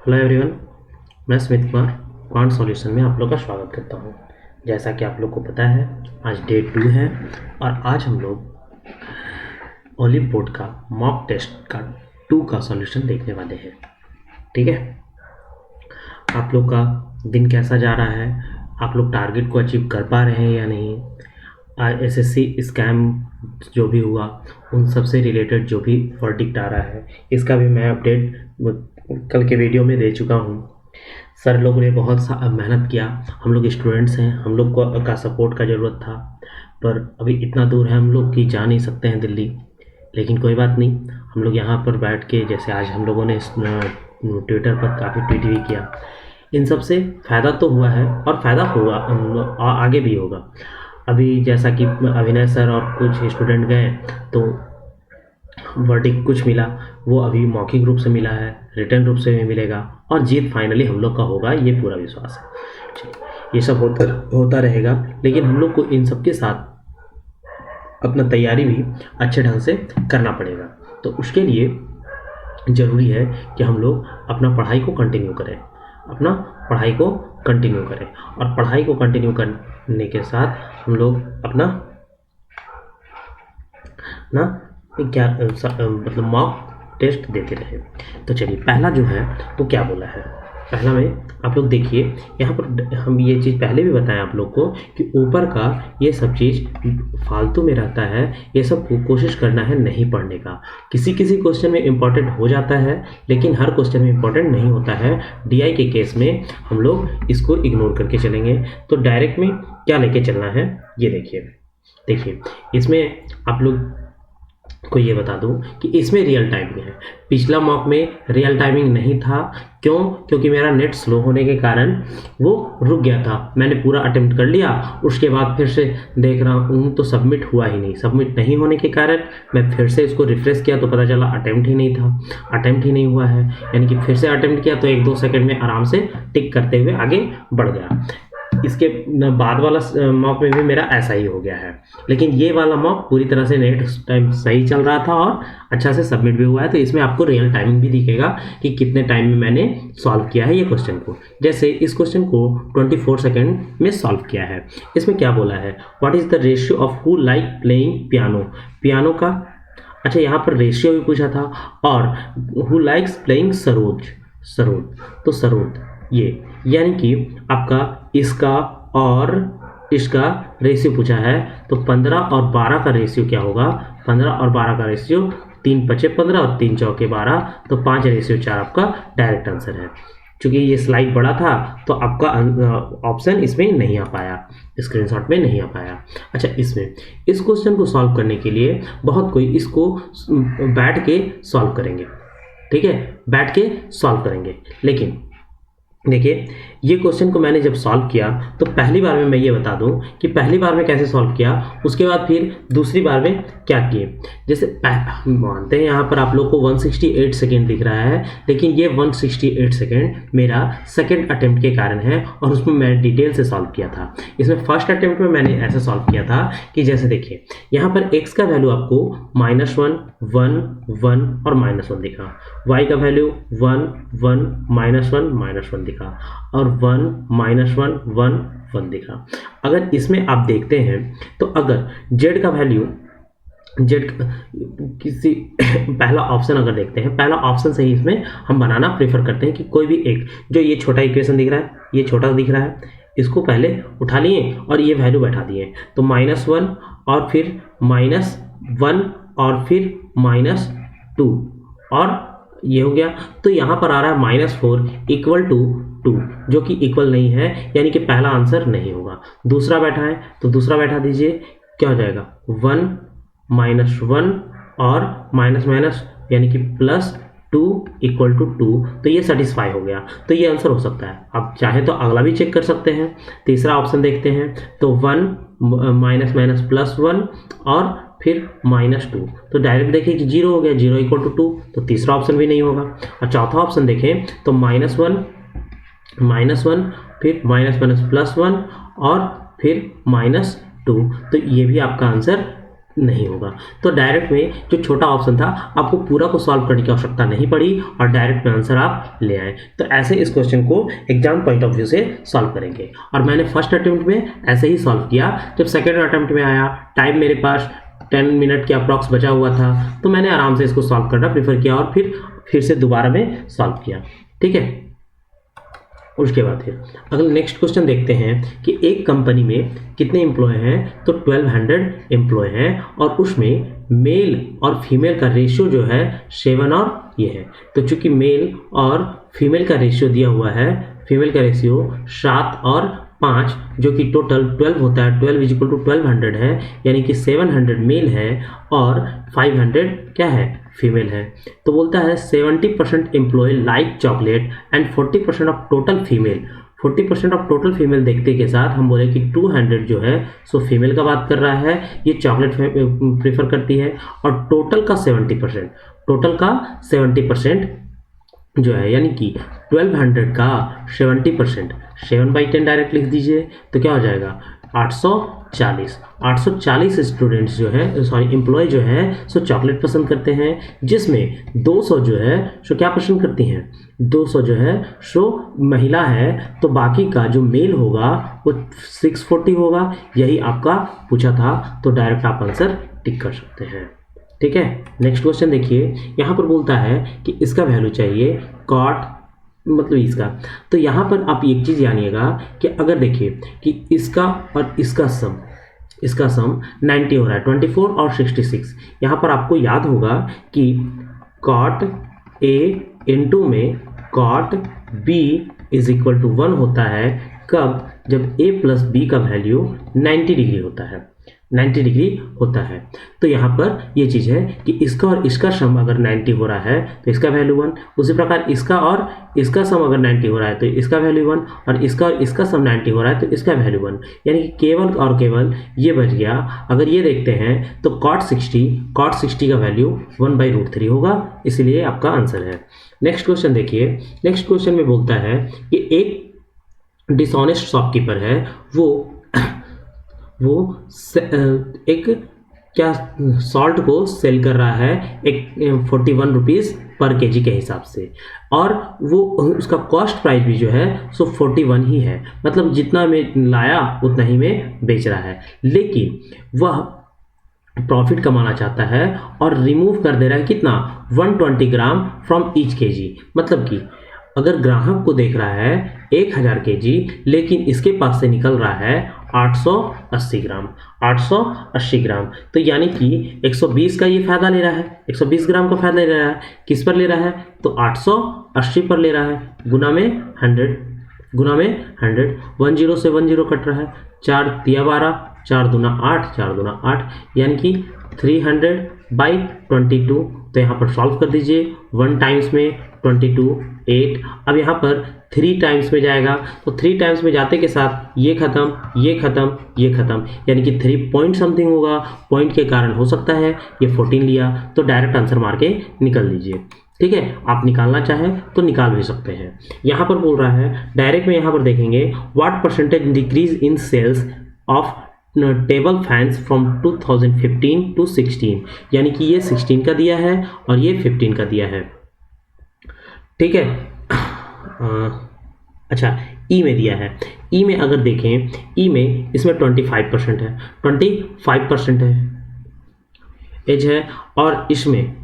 Hello everyone, मैं Smit Kumar quant solution में आप लोग का स्वागत करता हूं। जैसा कि आप लोग को पता है, आज डे 2 है और आज हम लोग ओलिव बोर्ड का मॉक टेस्ट का 2 का सॉल्यूशन देखने वाले हैं। ठीक है, आप लोग का दिन कैसा जा रहा है? आप लोग टारगेट को अचीव कर पा रहे हैं या नहीं? एसएससी स्कैम जो भी हुआ उन सब से रिलेटेड जो भी वर्डिक्ट आ रहा है, इसका भी मैं अपडेट कल के वीडियो में दे चुका हूँ। सर लोगों ने बहुत मेहनत किया, हम लोग स्टूडेंट्स हैं, हम लोग को का सपोर्ट का ज़रूरत था, पर अभी इतना दूर है हम लोग कि जा नहीं सकते हैं दिल्ली। लेकिन कोई बात नहीं, हम लोग यहाँ पर बैठ के, जैसे आज हम लोगों ने ट्विटर पर काफ़ी ट्वीट भी किया, इन सब से फ़ायदा तो हुआ है और फ़ायदा होगा, आगे भी होगा। अभी जैसा कि अभिनय सर और कुछ स्टूडेंट गए तो वर्डिक्ट कुछ मिला, वो अभी मौखिक रूप से मिला है, रिटर्न रूप से भी मिलेगा और जीत फाइनली हम लोग का होगा, ये पूरा विश्वास है। ये सब होता रहेगा, लेकिन हम लोग को इन सब के साथ अपना तैयारी भी अच्छे ढंग से करना पड़ेगा। तो उसके लिए ज़रूरी है कि हम लोग अपना पढ़ाई को कंटिन्यू करें, और पढ़ाई को कंटिन्यू करने के साथ हम लोग अपना मतलब मॉक टेस्ट देते रहे। तो चलिए, पहला जो है तो क्या बोला है, पहला में आप लोग देखिए, यहाँ पर हम ये चीज़ पहले भी बताएं आप लोग को कि ऊपर का ये सब चीज़ फालतू में रहता है, ये सब कोशिश करना है नहीं पढ़ने का। किसी किसी क्वेश्चन में इम्पॉर्टेंट हो जाता है, लेकिन हर क्वेश्चन में इम्पॉर्टेंट नहीं होता है। डीआई के केस में हम लोग इसको इग्नोर करके चलेंगे। तो डायरेक्ट में क्या लेके चलना है, ये देखिए इसमें आप लोग को ये बता दूं कि इसमें रियल टाइमिंग है। पिछला मॉक में रियल टाइमिंग नहीं था। क्योंकि मेरा नेट स्लो होने के कारण वो रुक गया था। मैंने पूरा अटेम्प्ट कर लिया, उसके बाद फिर से देख रहा हूँ तो सबमिट हुआ ही नहीं। सबमिट नहीं होने के कारण मैं फिर से इसको रिफ्रेश किया तो पता चला अटेम्प्ट ही नहीं था, अटेम्प्ट ही नहीं हुआ है। यानी कि फिर से अटेम्प्ट किया तो 1-2 सेकंड में आराम से टिक करते हुए आगे बढ़ गया। इसके बाद वाला मॉक में भी मेरा ऐसा ही हो गया है, लेकिन ये वाला मॉक पूरी तरह से नेट टाइम सही चल रहा था और अच्छा से सबमिट भी हुआ है। तो इसमें आपको रियल टाइमिंग भी दिखेगा कि कितने टाइम में मैंने सॉल्व किया है ये क्वेश्चन को। जैसे इस क्वेश्चन को 24 सेकेंड में सॉल्व किया है। इसमें क्या बोला है, what is the ratio of who like playing piano का, अच्छा यहाँ पर रेशियो भी पूछा था, और हु लाइक्स प्लेइंग सरोद, तो सरोद ये, यानी कि आपका इसका और इसका रेशियो पूछा है। तो 15 और 12 का रेशियो क्या होगा, 15 और 12 का रेशियो 3 × 5 = 15 और 3 × 4 = 12, तो 5:4 आपका डायरेक्ट आंसर है। चूँकि ये स्लाइड बड़ा था तो आपका ऑप्शन इसमें नहीं आ पाया, स्क्रीनशॉट में नहीं आ पाया। अच्छा, इसमें इस क्वेश्चन को सॉल्व करने के लिए बहुत कोई इसको बैठ के सॉल्व करेंगे, ठीक है, बैठ के सॉल्व करेंगे। लेकिन देखिए, ये क्वेश्चन को मैंने जब सॉल्व किया तो पहली बार में मैं ये बता दूं कि पहली बार में कैसे सॉल्व किया, उसके बाद फिर दूसरी बार में क्या किए। जैसे मानते हैं यहाँ पर आप लोग को 168 सेकेंड दिख रहा है, लेकिन ये 168 सेकेंड मेरा सेकेंड अटेम्प्ट के कारण है और उसमें मैं डिटेल से सॉल्व किया था। इसमें फर्स्ट अटेम्प्ट में मैंने ऐसा सॉल्व किया था कि जैसे देखिए, यहाँ पर x का वैल्यू आपको -1, 1, 1 और -1 दिखा, y का वैल्यू 1, 1, -1, -1 दिखा, और 1, -1, 1, 1 दिखा। अगर इसमें आप देखते हैं तो अगर z का वैल्यू किसी पहला ऑप्शन अगर देखते हैं, पहला ऑप्शन से ही इसमें हम बनाना प्रेफर करते हैं कि कोई भी एक, जो ये छोटा इक्वेशन दिख रहा है, ये छोटा दिख रहा है, इसको पहले उठा लिए और ये वैल्यू बैठा दिए। तो -1 और फिर -1 और फिर -2 और ये हो गया। तो यहाँ पर आ रहा है -4 = 2, जो कि इक्वल नहीं है, यानी कि पहला आंसर नहीं होगा। दूसरा बैठा है तो दूसरा बैठा दीजिए, क्या हो जाएगा, 1, -1 और माइनस यानी कि +2 = 2, तो ये सेटिस्फाई हो गया। तो ये आंसर हो सकता है। आप चाहे तो अगला भी चेक कर सकते हैं। तीसरा ऑप्शन देखते हैं तो 1, +1 और फिर -2, तो डायरेक्ट देखिए कि 0 हो गया, 0 = 2, तो तीसरा ऑप्शन भी नहीं होगा। और चौथा ऑप्शन देखें तो -1, फिर -1 +1 और फिर -2, तो ये भी आपका आंसर नहीं होगा। तो डायरेक्ट में जो छोटा ऑप्शन था आपको पूरा को सॉल्व करने की आवश्यकता नहीं पड़ी और डायरेक्ट में आंसर आप ले आए। तो ऐसे इस क्वेश्चन को एग्जाम पॉइंट ऑफ व्यू से सॉल्व करेंगे। और मैंने फर्स्ट अटेम्प्ट में ऐसे ही सॉल्व किया। जब सेकेंड अटेम्प्ट में आया, टाइम मेरे पास 10 मिनट के अप्रॉक्स बचा हुआ था, तो मैंने आराम से इसको सॉल्व करना प्रेफर किया और फिर से दोबारा में सॉल्व किया। ठीक है, उसके बाद फिर अगला नेक्स्ट क्वेश्चन देखते हैं कि एक कंपनी में कितने एम्प्लॉय हैं। तो 1200 एम्प्लॉय हैं और उसमें मेल और फीमेल का रेशियो जो है 7 और ये है। तो चूंकि मेल और फीमेल का रेशियो दिया हुआ है, फीमेल का रेशियो 7 और 5 जो कि टोटल 12 होता है, 12 = 1200 है, यानी कि 700 मेल है और 500 क्या है, फीमेल है। तो बोलता है 70% employ like chocolate and 40% of total female. 40% of total female देखते के साथ हम बोले कि 200 जो है सो फीमेल का बात कर रहा है, ये चॉकलेट प्रेफर करती है। और टोटल का 70% जो है, यानी कि 1200 का 70%, 7/10 डायरेक्ट लिख दीजिए तो क्या हो जाएगा 840 स्टूडेंट्स जो है, सॉरी एम्प्लॉय जो है सो चॉकलेट पसंद करते हैं, जिसमें 200 जो है सो क्या पसंद करती हैं, 200 जो है सो महिला है। तो बाकी का जो मेल होगा वो 640 होगा। यही आपका पूछा था, तो डायरेक्ट आप आंसर टिक कर सकते हैं। ठीक है, नेक्स्ट क्वेश्चन देखिए। यहाँ पर बोलता है कि इसका वैल्यू चाहिए कॉट, मतलब इसका। तो यहाँ पर आप एक चीज़ जानिएगा कि अगर देखिए कि इसका और इसका सम 90 हो रहा है, 24 और 66। यहाँ पर आपको याद होगा कि कॉट A इंटू में cot B is equal to 1 होता है। कब? जब A प्लस B का वैल्यू 90 डिग्री होता है, 90 डिग्री होता है। तो यहाँ पर ये चीज़ है कि इसका और इसका सम अगर 90 हो रहा है तो इसका वैल्यू 1, उसी प्रकार इसका और इसका सम अगर 90 हो रहा है तो इसका वैल्यू 1, और इसका सम 90 हो रहा है तो इसका वैल्यू 1, यानी कि केवल और केवल ये बच गया। अगर ये देखते हैं तो cot 60 का वैल्यू 1/√3 होगा, इसलिए आपका आंसर है। नेक्स्ट क्वेश्चन देखिए। नेक्स्ट क्वेश्चन में बोलता है कि एक डिसऑनेस्ट शॉपकीपर है, वो एक क्या सॉल्ट को सेल कर रहा है एक 41 रुपीज़ पर केजी के हिसाब से, और वो उसका कॉस्ट प्राइस भी जो है सो 41 ही है, मतलब जितना में लाया उतना ही में बेच रहा है। लेकिन वह प्रॉफिट कमाना चाहता है और रिमूव कर दे रहा है कितना, 120 ग्राम फ्रॉम ईच केजी। मतलब कि अगर ग्राहक को देख रहा है 1000 केजी, लेकिन इसके पास से निकल रहा है 880 ग्राम, तो यानी कि 120 का ये फायदा ले रहा है, 120 ग्राम का फायदा ले रहा है। किस पर ले रहा है? तो 880 पर ले रहा है, गुना में 100, 10 से 10 कट रहा है, 4 तिया 12, 4 दूना 8, यानी कि 300/22। तो यहाँ पर सॉल्व कर दीजिए, 1 टाइम्स में 22 8। अब यहाँ पर 3 टाइम्स में जाएगा, तो 3 टाइम्स में जाते के साथ ये खत्म, यानी कि 3 पॉइंट समथिंग होगा। पॉइंट के कारण हो सकता है ये 14 लिया, तो डायरेक्ट आंसर मार के निकल लीजिए। ठीक है, आप निकालना चाहें तो निकाल भी सकते हैं। यहाँ पर बोल रहा है डायरेक्ट में, यहाँ पर देखेंगे what percentage decrease in sales of table fans from 2015 to 16, यानी कि ये 16 का दिया है और ये 15 का दिया है। ठीक है, अच्छा ई में दिया है। ई में अगर देखें, ई में इसमें 25% है, 25% है एज है। और इसमें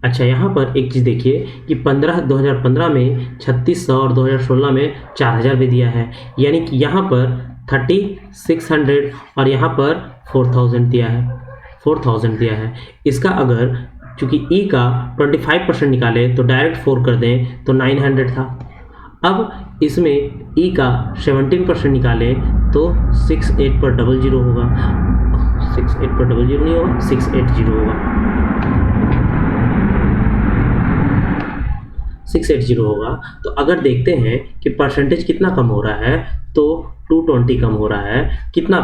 अच्छा यहाँ पर एक चीज़ देखिए कि 2015 में 3600 और 2016 में 4000 भी दिया है, यानी कि यहाँ पर 3600 और यहाँ पर 4000 दिया है। इसका अगर चूंकि ई का 25% निकाले तो डायरेक्ट 4 कर दें तो 900 था। अब इसमें ई का 17% निकाले तो 68 पर 00 होगा, 68 पर 00 नहीं होगा, 680 होगा, 680 होगा। तो अगर देखते हैं कि परसेंटेज कितना कम हो रहा है, तो 220 कम हो रहा है, कितना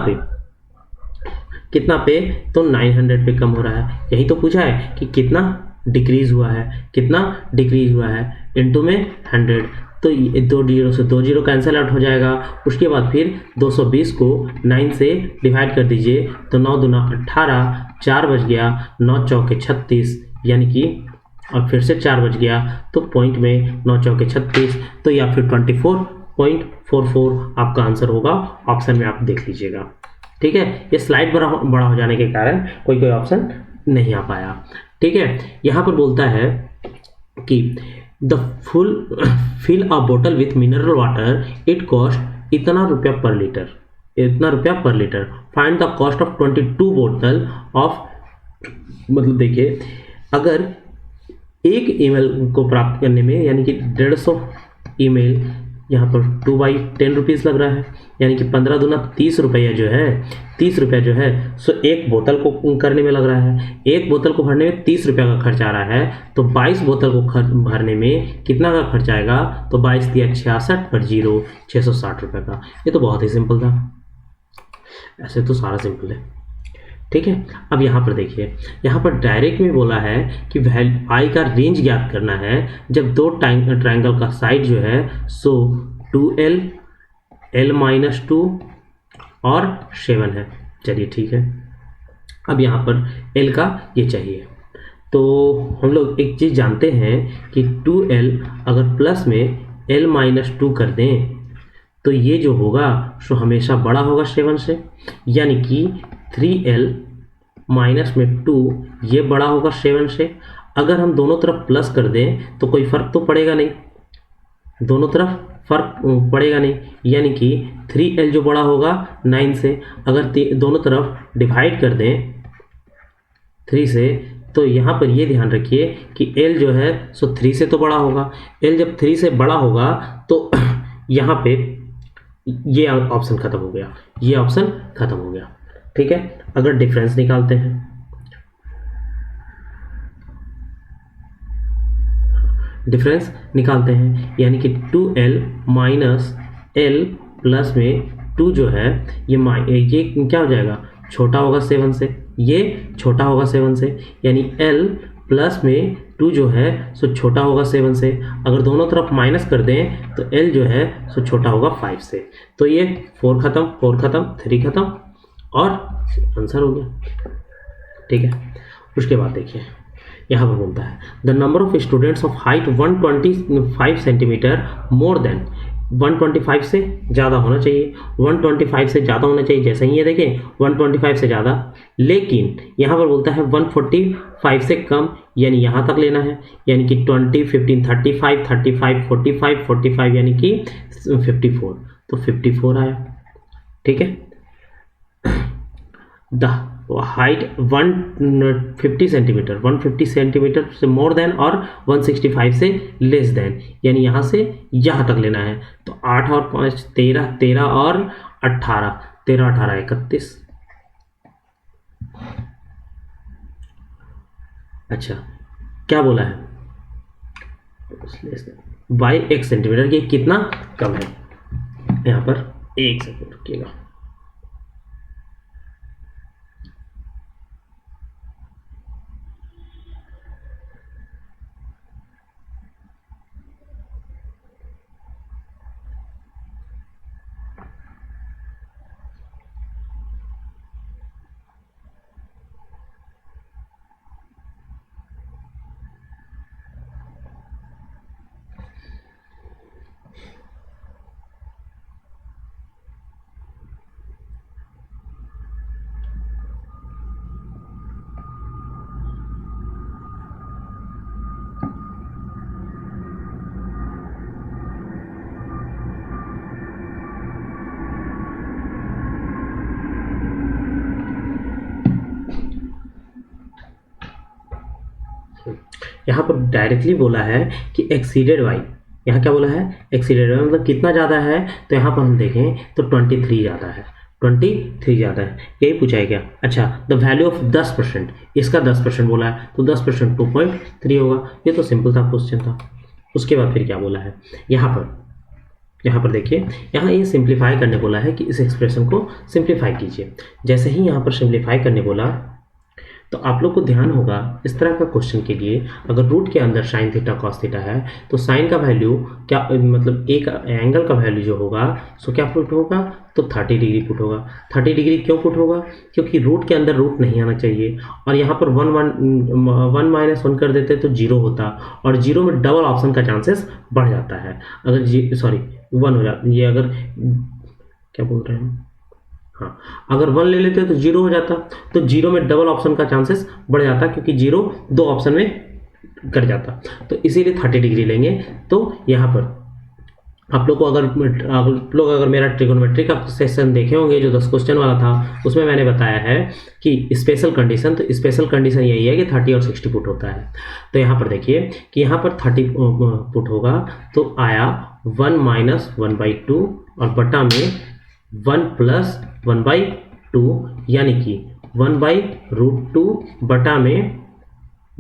पे तो 900 पे कम हो रहा है। यही तो पूछा है कि कितना डिक्रीज हुआ है, इनटू में 100। तो ये 2 जीरो से 2 जीरो कैंसिल आउट हो जाएगा। उसके बाद फिर 220 को 9 से डिवाइड कर दीजिए, तो 9 दूना 18, 4 बज गया, 9 चौके 36, यानी कि और फिर से 4 बज गया, तो पॉइंट में 9 चौके 36, तो या फिर 24.44 आपका आंसर होगा। ऑप्शन में आप देख लीजिएगा। ठीक है, ये स्लाइड बड़ा हो जाने के कारण कोई ऑप्शन नहीं आ पाया। ठीक है, यहाँ पर बोलता है कि द फिल अ बोतल with mineral water, it cost इतना रुपया पर लीटर, इतना रुपया पर litre. Find the cost of 22 बोतल ऑफ, मतलब देखिए अगर 1 ml को प्राप्त करने में, यानी कि 150 ml, यहाँ पर 2/10 रुपीज़ लग रहा है, यानी कि 15 दूना 30 रुपया जो है, 30 रुपया जो है सो एक बोतल को करने में लग रहा है। एक बोतल को भरने में 30 रुपया का खर्च आ रहा है, तो 22 बोतल को भरने में कितना का खर्च आएगा, तो 22 दिया 66 पर 0, 660 रुपये का। ये तो बहुत ही सिंपल था, ऐसे तो सारा सिंपल है। ठीक है, अब यहाँ पर देखिए, यहाँ पर डायरेक्ट में बोला है कि आई का रेंज ज्ञात करना है जब 2 ट्रायंगल का साइड जो है सो 2l, l-2 और 7 है। चलिए ठीक है, अब यहाँ पर l का ये चाहिए, तो हम लोग एक चीज़ जानते हैं कि 2l अगर प्लस में l-2 कर दें तो ये जो होगा सो हमेशा बड़ा होगा 7 से, यानी कि 3l माइनस में 2 ये बड़ा होगा 7 से। अगर हम दोनों तरफ प्लस कर दें तो कोई फ़र्क तो पड़ेगा नहीं, दोनों तरफ फ़र्क पड़ेगा नहीं, यानी कि 3l जो बड़ा होगा 9 से। अगर दोनों तरफ डिवाइड कर दें 3 से, तो यहाँ पर ये ध्यान रखिए कि l जो है सो 3 से तो बड़ा होगा। l जब 3 से बड़ा होगा तो यहाँ पे ये ऑप्शन ख़त्म हो गया, ये ऑप्शन ख़त्म हो गया। ठीक है, अगर डिफरेंस निकालते हैं, डिफरेंस निकालते हैं, यानी कि 2l माइनस l प्लस में 2 जो है ये क्या हो जाएगा, छोटा होगा 7 से, ये छोटा होगा 7 से, यानी l प्लस में 2 जो है सो छोटा होगा 7 से। अगर दोनों तरफ माइनस कर दें तो l जो है सो छोटा होगा 5 से। तो ये 4 खत्म, 4 खत्म, 3 खत्म और आंसर हो गया। ठीक है, उसके बाद देखिए यहाँ पर बोलता है the number of students of height 125 centimetre more than, 125 से ज़्यादा होना चाहिए, 125 से ज़्यादा होना चाहिए, जैसे ही ये देखें 125 से ज़्यादा, लेकिन यहाँ पर बोलता है 145 से कम, यानी यहाँ तक लेना है, यानी कि 20, 15, 35, 35, 45, 45, यानी कि 54, तो 54 आया। ठीक है, द हाइट 150 सेंटीमीटर, 150 सेंटीमीटर से मोर देन और 165 से लेस देन, यानी यहाँ से यहाँ तक लेना है। तो 8 और 5 13, 13 और 18, 13, 18, 31। अच्छा, क्या बोला है, बाई 1 सेंटीमीटर, ये कितना कम है। यहाँ पर 1 सेकंड रुकिएगा। यहाँ पर डायरेक्टली बोला है कि एक्सीडेड वाई, यहाँ क्या बोला है, एक्सीडेड वाई मतलब कितना ज़्यादा है, तो यहाँ पर हम देखें तो 23 ज़्यादा है, 23 ज़्यादा है, यही पूछा है क्या। अच्छा, द वैल्यू ऑफ 10%, इसका 10% बोला है, तो 10% 2.3 होगा। ये तो सिंपल था, क्वेश्चन था। उसके बाद फिर क्या बोला है, यहाँ पर देखिए, यहाँ ये सिंप्लीफाई करने बोला है कि इस एक्सप्रेशन को सिंप्लीफाई कीजिए। जैसे ही यहाँ पर सिंप्लीफाई करने बोला तो आप लोग को ध्यान होगा इस तरह का क्वेश्चन के लिए, अगर रूट के अंदर साइन थीटा कॉस थीटा है तो साइन का वैल्यू क्या, मतलब एक एंगल का वैल्यू जो होगा सो क्या पुट होगा, तो 30 डिग्री पुट होगा। 30 डिग्री क्यों पुट होगा, क्योंकि रूट के अंदर रूट नहीं आना चाहिए, और यहाँ पर 1 माइनस 1 कर देते तो 0 होता, और 0 में डबल ऑप्शन का चांसेस बढ़ जाता है। अगर सॉरी 1 हो जाता, ये अगर क्या बोल रहे हैं, हाँ अगर 1 ले लेते तो 0 हो जाता, तो 0 में डबल ऑप्शन का चांसेस बढ़ जाता, क्योंकि 0 दो ऑप्शन में कर जाता, तो इसीलिए 30 डिग्री लेंगे। तो यहाँ पर आप लोग को अगर मेरा ट्रिगोनोमेट्री का सेशन देखे होंगे जो 10 क्वेश्चन वाला था, उसमें मैंने बताया है कि स्पेशल कंडीशन, तो स्पेशल कंडीशन यही है कि 30 और 60 पुट होता है। तो यहाँ पर देखिए कि यहाँ पर 30 पुट होगा तो आया 1 माइनस 1/2 और बटा में 1 प्लस 1/2, यानी कि 1/√2 बटा में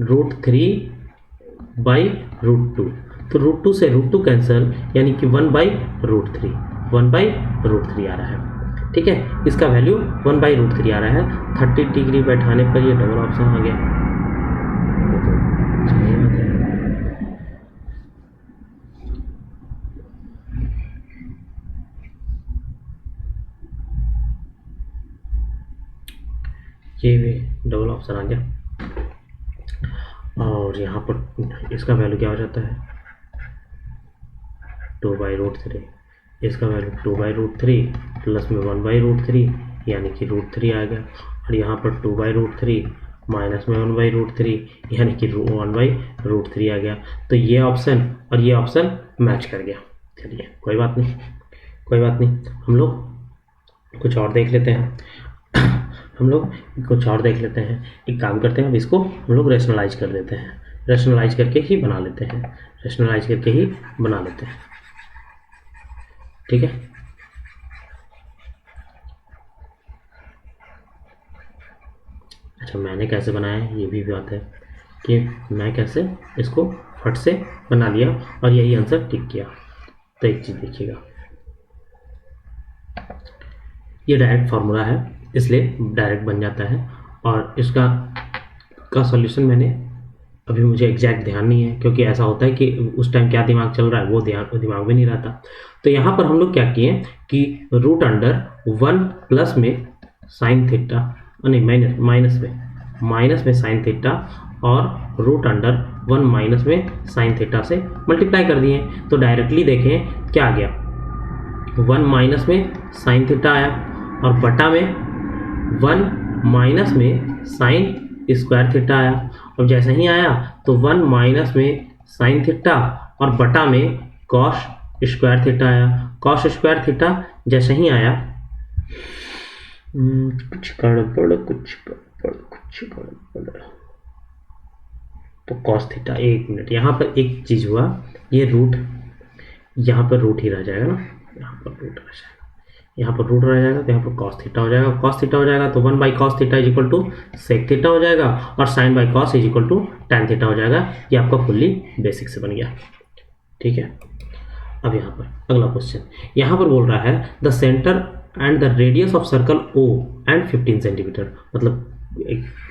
√3/√2। तो √2 से √2 कैंसिल, यानी कि 1/√3, 1/√3 आ रहा है। ठीक है, इसका वैल्यू 1/√3 आ रहा है। 30 डिग्री बैठाने पर ये डबल ऑप्शन आ गया, ये तो सही बात है। ये भी डबल ऑप्शन आ गया, और यहाँ पर इसका वैल्यू क्या हो जाता है, 2/√3, इसका वैल्यू 2/√3 प्लस में 1/√3, यानी कि √3 आ गया, और यहाँ पर 2/√3 माइनस में 1/√3, यानी कि 1/√3 आ गया। तो ये ऑप्शन और ये ऑप्शन मैच कर गया। चलिए कोई बात नहीं, कोई बात नहीं, हम लोग कुछ और देख लेते हैं। एक काम करते हैं, अब इसको हम लोग रेशनलाइज कर देते हैं, रेशनलाइज करके ही बना लेते हैं, ठीक है। अच्छा, मैंने कैसे बनाया है ये भी बात है कि मैं कैसे इसको फट से बना लिया और यही आंसर टिक किया। तो एक चीज़ देखिएगा, ये डायरेक्ट फार्मूला है इसलिए डायरेक्ट बन जाता है, और इसका सॉल्यूशन मैंने अभी मुझे एग्जैक्ट ध्यान नहीं है, क्योंकि ऐसा होता है कि उस टाइम क्या दिमाग चल रहा है वो दिमाग में नहीं रहता। तो यहाँ पर हम लोग क्या किए कि √1 प्लस में साइन थीटा, नहीं माइनस में साइन थीटा, और √1 माइनस में साइन थीटा से मल्टीप्लाई कर दिए। तो डायरेक्टली देखें क्या आ गया, 1 माइनस में साइन थीटा आया, और बटा में 1 माइनस में साइन स्क्वायर थीटा आया। अब जैसे ही आया तो 1 माइनस में साइन थीटा और बटा में कॉस स्क्वायर थीटा आया। कॉस स्क्वायर थीटा जैसे ही आया, कुछ गड़बड़, तो कॉस थीटा, एक मिनट, यहाँ पर एक चीज़ हुआ, ये रूट, यहाँ पर रूट ही रह जाएगा ना, यहाँ पर रूट रह जाएगा, यहाँ पर रूट रह जाएगा, तो यहाँ पर कॉस थीटा हो जाएगा। कॉस थीटा हो जाएगा तो 1/cos theta is equal to sec theta हो जाएगा, और sine by cos is equal to tan theta हो जाएगा। ये आपका फुल्ली बेसिक से बन गया। ठीक है, अब यहाँ पर अगला क्वेश्चन, यहाँ पर बोल रहा है the centre and the radius of circle O and 15 centimetre, मतलब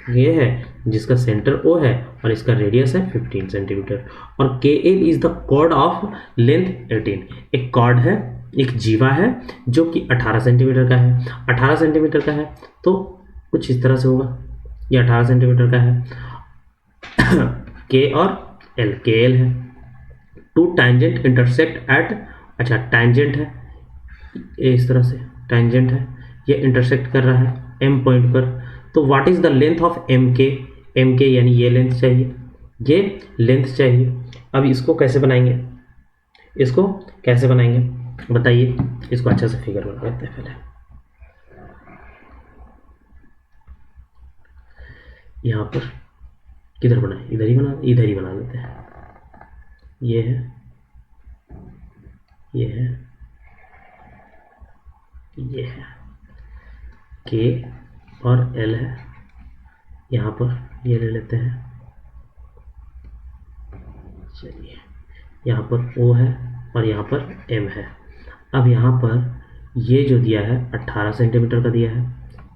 ये है जिसका सेंटर O है और इसका रेडियस है 15 सेंटीमीटर, और KL is the chord of length 18। एक कॉर्ड है, एक जीवा है जो कि 18 सेंटीमीटर का है, 18 सेंटीमीटर का है, तो कुछ इस तरह से होगा, ये 18 सेंटीमीटर का है। K और L, KL है। टू टैंजेंट इंटरसेक्ट एट, अच्छा टैंजेंट है, ये इस तरह से टैंजेंट है, ये इंटरसेक्ट कर रहा है M पॉइंट पर। तो what is the length of MK यानी ये लेंथ चाहिए, ये लेंथ चाहिए। अब इसको कैसे बनाएंगे, बताइए, इसको अच्छा से फिगर बना लेते हैं पहले। यहाँ पर किधर बनाए, इधर ही बना लेते हैं। ये है, K और L है, यहाँ पर ये ले लेते हैं। चलिए, यहाँ पर O है और यहाँ पर M है। अब यहाँ पर ये जो दिया है 18 सेंटीमीटर का दिया है,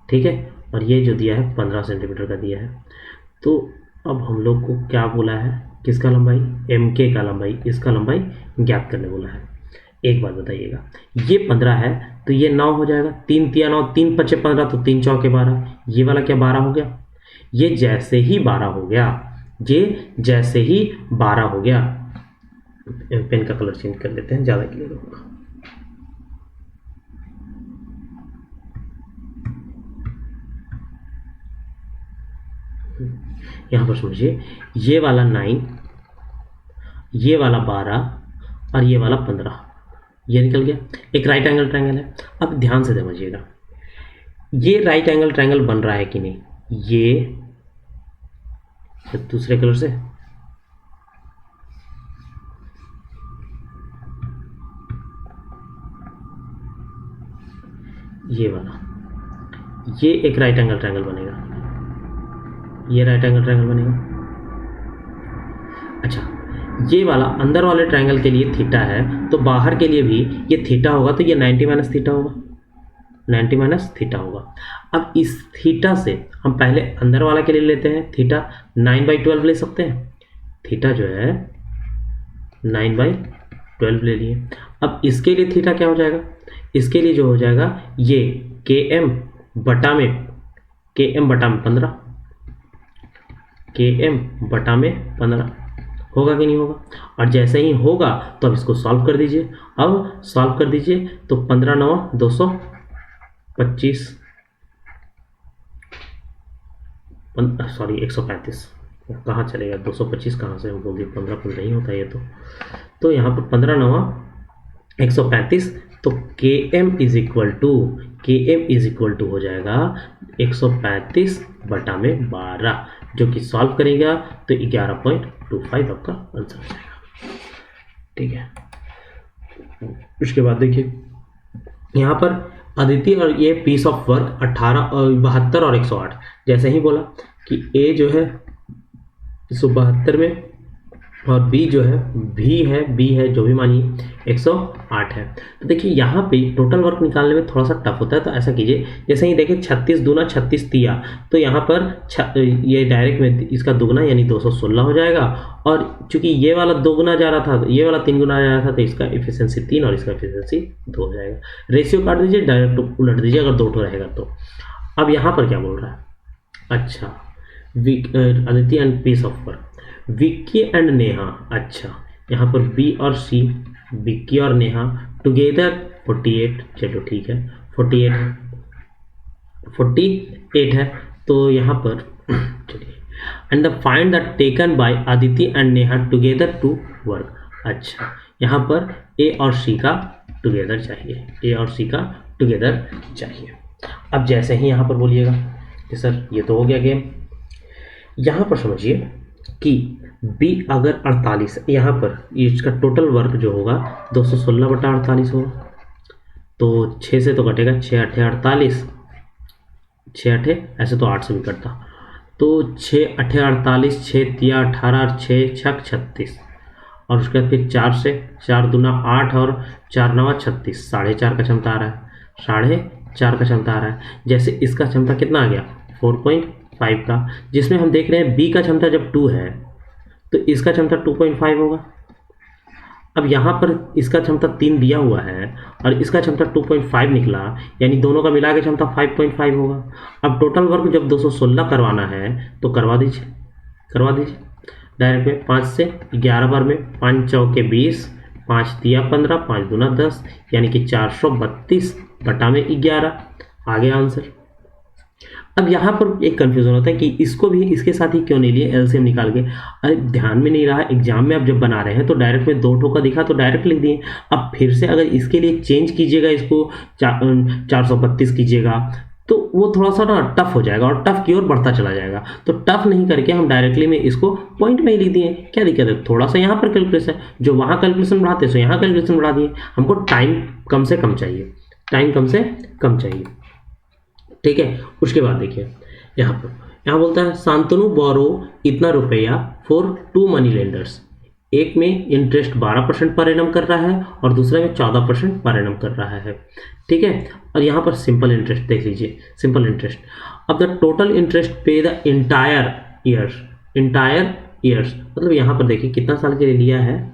ठीक है, और ये जो दिया है 15 सेंटीमीटर का दिया है। तो अब हम लोग को क्या बोला है, किसका लंबाई, एम के का लंबाई, इसका लंबाई ज्ञात करने बोला है। एक बात बताइएगा, ये 15 है तो ये 9 हो जाएगा, 3 तिया 9, 3 पचे 15, तो 3 चौके 12, ये वाला क्या 12 हो गया। ये जैसे ही 12 हो गया, ये जैसे ही 12 हो गया, पेन का कलर चेंज कर लेते हैं, ज़्यादा क्लियर होगा। यहाँ पर समझिए, ये वाला 9, ये वाला 12 और ये वाला 15, ये निकल गया। एक राइट एंगल ट्रायंगल है। अब ध्यान से समझिएगा, ये राइट एंगल ट्रायंगल बन रहा है कि नहीं, ये दूसरे कलर से, ये वाला, ये एक राइट एंगल ट्रायंगल बनेगा, ये राइट एंगल ट्रायंगल बनेगा। अच्छा, ये वाला अंदर वाले ट्रायंगल के लिए थीटा है, तो बाहर के लिए भी ये थीटा होगा, तो ये 90 माइनस थीटा होगा, 90 माइनस थीटा होगा। अब इस थीटा से हम पहले अंदर वाला के लिए लेते हैं, थीटा 9/12 ले सकते हैं। थीटा जो है 9/12 ले लिए। अब इसके लिए थीटा क्या हो जाएगा, इसके लिए जो हो जाएगा ये km बटा में 15, km बटा में 15 होगा कि नहीं होगा। और जैसे ही होगा तो अब इसको सॉल्व कर दीजिए। अब सॉल्व कर दीजिए तो 15 9 225, सॉरी 135, कहाँ चलेगा 225 कहाँ से, हम बोल दिए 15 पर नहीं होता ये तो यहाँ पर 15 9 135, तो km इज इक्वल टू हो जाएगा 135 बटा में 12, जो कि सॉल्व करेगा तो 11.25 आपका आंसर हो जाएगा। ठीक है, उसके बाद देखिए यहाँ पर अदिति और ये पीस ऑफ वर्क 72 और 108, जैसे ही बोला कि ए जो है 172 में और बी जो है बी है जो भी मानिए 108 है। तो देखिए यहाँ पे टोटल वर्क निकालने में थोड़ा सा टफ होता है, तो ऐसा कीजिए, जैसे ही देखिए 36 दूना 36 तिया, तो यहाँ पर ये डायरेक्ट में इसका दुगना यानी 216 हो जाएगा। और चूंकि ये वाला 2 गुना जा रहा था, ये वाला 3 गुना जा रहा था, तो इसका एफिशिएंसी 3 और इसका एफिशिएंसी 2 हो जाएगा। रेशियो काट दीजिए, डायरेक्ट उलट दीजिए अगर 2 रहेगा तो। अब यहाँ पर क्या बोल रहा है, अच्छा Aditi and piece of work, Vicky and Neha. अच्छा, यहाँ पर बी और सी, विक्की और नेहा टुगेदर 48, चलो ठीक है 48 है। तो यहाँ पर चलिए, and the find the taken by Aditi and Neha together to work. अच्छा, यहाँ पर ए और सी का टुगेदर चाहिए, ए और सी का टुगेदर चाहिए। अब जैसे ही यहाँ पर बोलिएगा कि सर ये तो हो गया गेम, यहाँ पर समझिए कि B अगर 48, यहाँ पर इसका टोटल वर्क जो होगा 216 बटा 48 होगा, तो 6 से तो कटेगा, 6 8 48, 6 8 ऐसे तो 8 से भी कटता, तो 6 8 48, 6 तिया 18, 6 छक 36, और उसके बाद फिर 4 से 4 दूना 8 और 4 9 36, 4.5 का क्षमता आ रहा है, 4.5 का क्षमता आ रहा है। जैसे इसका क्षमता कितना आ गया 4.5 का, जिसमें हम देख रहे हैं B का क्षमता जब 2 है तो इसका क्षमता 2.5 होगा। अब यहाँ पर इसका क्षमता 3 दिया हुआ है और इसका क्षमता 2.5 निकला, यानी दोनों का मिला के क्षमता 5.5 होगा। अब टोटल वर्क जब 216 करवाना है तो करवा दीजिए डायरेक्ट में 5 से 11 बार में, 5 चौके 20, 5 तिया 15, 5 दूना 10, यानी कि 432 बटा में 11 आ गया आंसर। अब यहाँ पर एक कंफ्यूजन होता है कि इसको भी इसके साथ ही क्यों नहीं लिए एलसीएम निकाल के। अरे ध्यान में नहीं रहा, एग्जाम में आप जब बना रहे हैं तो डायरेक्ट में 2 ठोका दिखा तो डायरेक्ट लिख दिए। अब फिर से अगर इसके लिए चेंज कीजिएगा, इसको 432 कीजिएगा, तो वो थोड़ा सा ना टफ हो जाएगा और टफ की ओर बढ़ता चला जाएगा। तो टफ नहीं करके हम डायरेक्टली में इसको पॉइंट में ही लिख दिए, क्या दिक्कत है। थोड़ा सा यहाँ पर कैलकुलेशन, जो वहाँ कैलकुलेशन बढ़ाते सो यहाँ कैलकुलेशन बढ़ा दिए। हमको टाइम कम से कम चाहिए, ठीक है। उसके बाद देखिए यहाँ बोलता है शांतनु बोरो इतना रुपया फॉर 2 मनी लेंडर्स, एक में इंटरेस्ट 12% पर एनम कर रहा है और दूसरे में 14% पर एनम कर रहा है, ठीक है। और यहाँ पर सिंपल इंटरेस्ट देख लीजिए, सिंपल इंटरेस्ट। अब द टोटल इंटरेस्ट पे द इंटायर ईयर्स मतलब यहाँ पर देखिए कितना साल के लिए लिया है,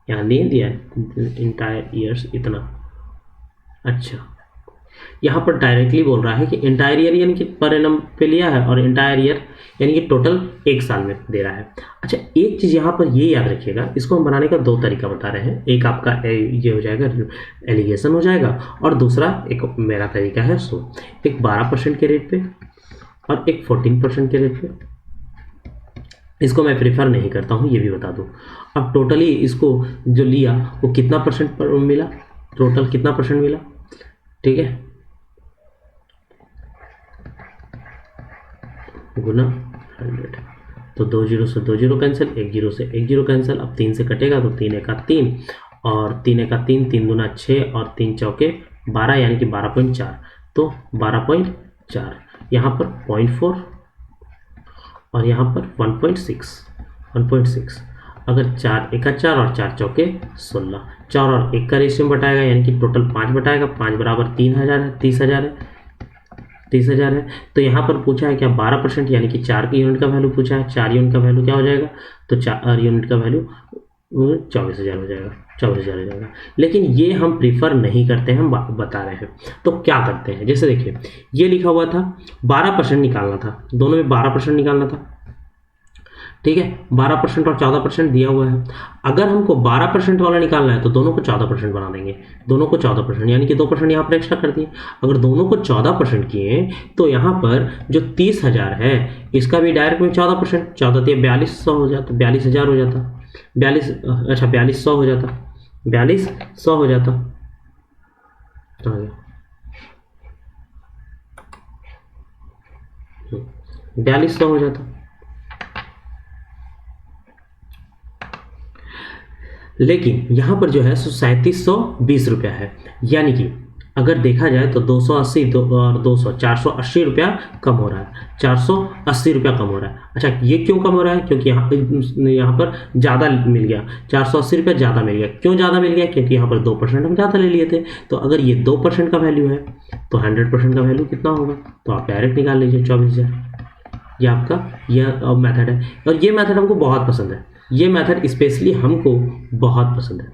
यहाँ नहीं दिया है इंटायर ईयर्स इतना। अच्छा, यहाँ पर डायरेक्टली बोल रहा है कि इंटायर ईयर यानी कि पर एनम पे लिया है और इंटायर ईयर यानी कि टोटल एक साल में दे रहा है। अच्छा, एक चीज़ यहाँ पर ये याद रखिएगा, इसको हम बनाने का दो तरीका बता रहे हैं। एक आपका ये हो जाएगा एलिगेशन हो जाएगा और दूसरा एक मेरा तरीका है सो, एक 12% के रेट पे और एक 14% के रेट पे। इसको मैं प्रेफर नहीं करता हूँ, ये भी बता दूँ। अब टोटली इसको जो लिया वो कितना परसेंट पर मिला, टोटल कितना परसेंट मिला, ठीक है, गुना 100। तो 2 जीरो से 2 जीरो कैंसिल, 1 जीरो से 1 जीरो कैंसिल। अब 3 से कटेगा तो 3 एका 3 और 3 एका 3, 3 दूना 6 और 3 चौके 12 यानी कि 12.4। तो 12.4 यहाँ पर 0.4 और यहाँ पर 1.6। अगर 4 एका 4 और 4 चौके 16, 4 और 1 का रेशियो बटाएगा यानी कि टोटल 5 बटाएगा, 5 बराबर 3000 है, 30,000 है। तो यहाँ पर पूछा है क्या 12% यानी कि 4 की यूनिट का वैल्यू पूछा है। 4 यूनिट का वैल्यू क्या हो जाएगा, तो 4 यूनिट का वैल्यू 24,000 हो जाएगा, 24,000 हो जाएगा। लेकिन ये हम प्रीफर नहीं करते हैं, हम बता रहे हैं। तो क्या करते हैं, जैसे देखिए ये लिखा हुआ था 12% निकालना था, दोनों में 12% निकालना था, ठीक है। 12% और 14% दिया हुआ है। अगर हमको 12% वाला निकालना है तो दोनों को 14% बना देंगे, दोनों को 14% यानी कि 2% यहाँ पर एक्स्ट्रा कर दिए। अगर दोनों को 14% किए तो यहाँ पर जो 30,000 है इसका भी डायरेक्ट में 14%, 14 4200 हो जाता, 42,000 हो जाता, 4200 हो जाता, 4200 हो जाता, 4200 हो जाता। लेकिन यहाँ पर जो है 3720 रुपया है, यानी कि अगर देखा जाए तो 280 और 200 480 रुपया कम हो रहा है, 480 रुपया कम हो रहा है। अच्छा, ये क्यों कम हो रहा है, क्योंकि यहाँ पर ज़्यादा मिल गया, 480 रुपया ज़्यादा मिल गया। क्यों ज़्यादा मिल गया, क्योंकि यहाँ पर 2% हम ज़्यादा ले लिए थे। तो अगर ये 2% का वैल्यू है तो 100% का वैल्यू कितना होगा, तो आप डायरेक्ट निकाल लीजिए 24,000। ये आपका यह मेथड है और ये मेथड हमको बहुत पसंद है, ये मेथड स्पेशली हमको बहुत पसंद है,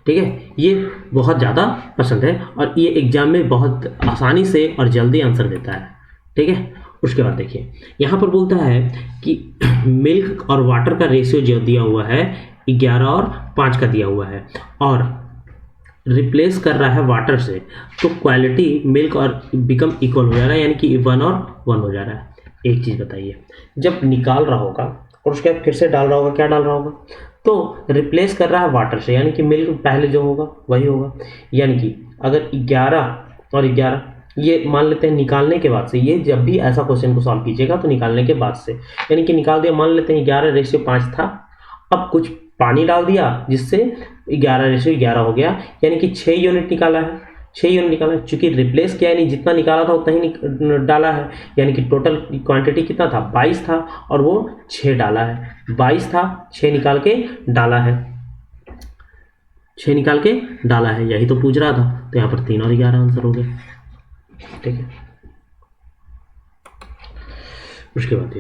ठीक है। ये बहुत ज़्यादा पसंद है और ये एग्जाम में बहुत आसानी से और जल्दी आंसर देता है, ठीक है। उसके बाद देखिए यहाँ पर बोलता है कि मिल्क और वाटर का रेशियो जो दिया हुआ है 11 और 5 का दिया हुआ है और रिप्लेस कर रहा है वाटर से, तो क्वालिटी मिल्क और बिकम इक्वल हो जा रहा है, यानी कि 1 और 1 हो जा रहा है। एक चीज़ बताइए, जब निकाल रहा होगा और उसके बाद फिर से डाल रहा होगा, क्या डाल रहा होगा, तो रिप्लेस कर रहा है वाटर से, यानी कि मिल्क पहले जो होगा वही होगा। यानी कि अगर 11 और 11 ये मान लेते हैं निकालने के बाद से, ये जब भी ऐसा क्वेश्चन को सॉल्व कीजिएगा तो निकालने के बाद से, यानी कि निकाल दिया, मान लेते हैं 11:5 था, अब कुछ पानी डाल दिया जिससे 11:11 हो गया, यानी कि 6 यूनिट निकाला है, 6 यूनिट निकाला है। चूंकि रिप्लेस किया यानी जितना निकाला था उतना ही डाला है, यानी कि टोटल क्वांटिटी कितना था 22 था और वो 6 डाला है, 22 था 6 निकाल के डाला है, 6 निकाल के डाला है, यही तो पूछ रहा था। तो यहाँ पर 3 और 11 आंसर हो गया, ठीक है। उसके बाद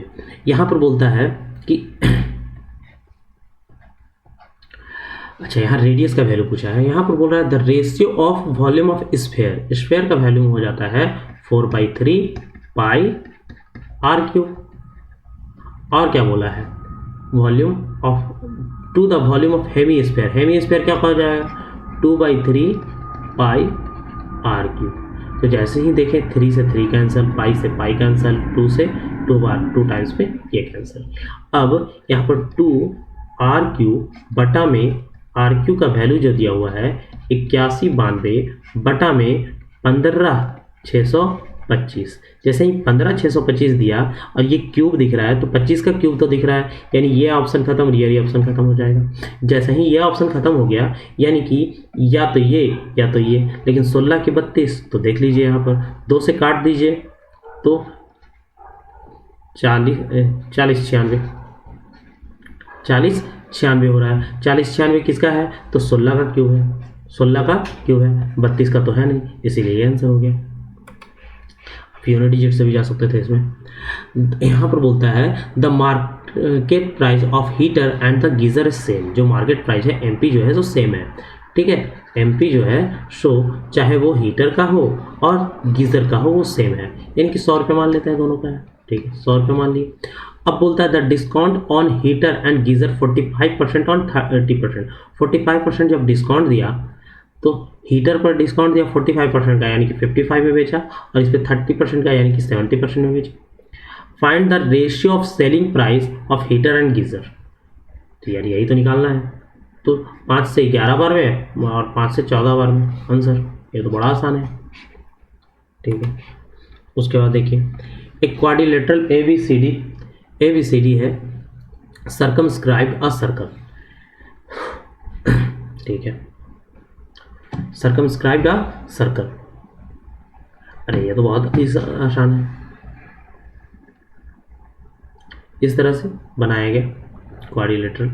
यहाँ पर बोलता है कि अच्छा, यहाँ रेडियस का वैल्यू पूछा है। यहाँ पर बोल रहा है the ratio of volume of sphere, sphere का वैल्यूम हो जाता है 4/3 पाई r3। और क्या बोला है, volume of to the volume of hemisphere, hemisphere क्या हो जाएगा 2/3 पाई r3। तो जैसे ही देखें 3 से 3 कैंसिल, पाई से पाई कैंसिल, 2 से 2 बार 2 टाइम्स पे ये कैंसिल। अब यहाँ पर 2r³ बटा में RQ का वैल्यू जो दिया हुआ है 8192 बटा में 15,625। जैसे ही 15,625 दिया और ये क्यूब दिख रहा है तो 25 का क्यूब तो दिख रहा है, यानी ये ऑप्शन खत्म और ये ऑप्शन खत्म हो जाएगा। जैसे ही ये ऑप्शन खत्म हो गया यानी कि या तो ये या तो ये, लेकिन 16 के 32 तो देख लीजिए यहाँ पर 2 से काट दीजिए तो 40 96 40 96 हो रहा है। 40 96 किसका है? तो 16 का क्यों है, 16 का क्यों है, 32 का तो है नहीं, इसीलिए ये आंसर हो गया। आप यूनिट डिजिट से भी जा सकते थे इसमें। यहाँ पर बोलता है the market price of heater and the geyser same. जो मार्केट प्राइस है एमपी जो है तो सेम है, ठीक है। एमपी जो है सो चाहे वो हीटर का हो और गीजर का हो वो सेम है, यानी कि 100 रुपये मान लेते हैं दोनों का है, ठीक है, 100 रुपये मान लिए। अब बोलता है the discount on heater and geyser 45% on 30%। 45% जब डिस्काउंट दिया तो हीटर पर डिस्काउंट दिया 45% का, यानी कि 55 में बेचा, और इस पर 30% का यानी कि 70% में बेचा। Find the ratio of selling price of heater and geyser. तो यार यही तो निकालना है, तो 5 से 11 बार में और 5 से 14 बार में आंसर, ये तो बड़ा आसान है, ठीक है। उसके बाद देखिए एक क्वाड्रिलेटरल ABCD है, सर्कमस्क्राइब अ सर्कल, ठीक है, सर्कमस्क्राइब्ड अ सर्कल। अरे ये तो बहुत आसान है, इस तरह से बनाया गया क्वाड्रिलेटरल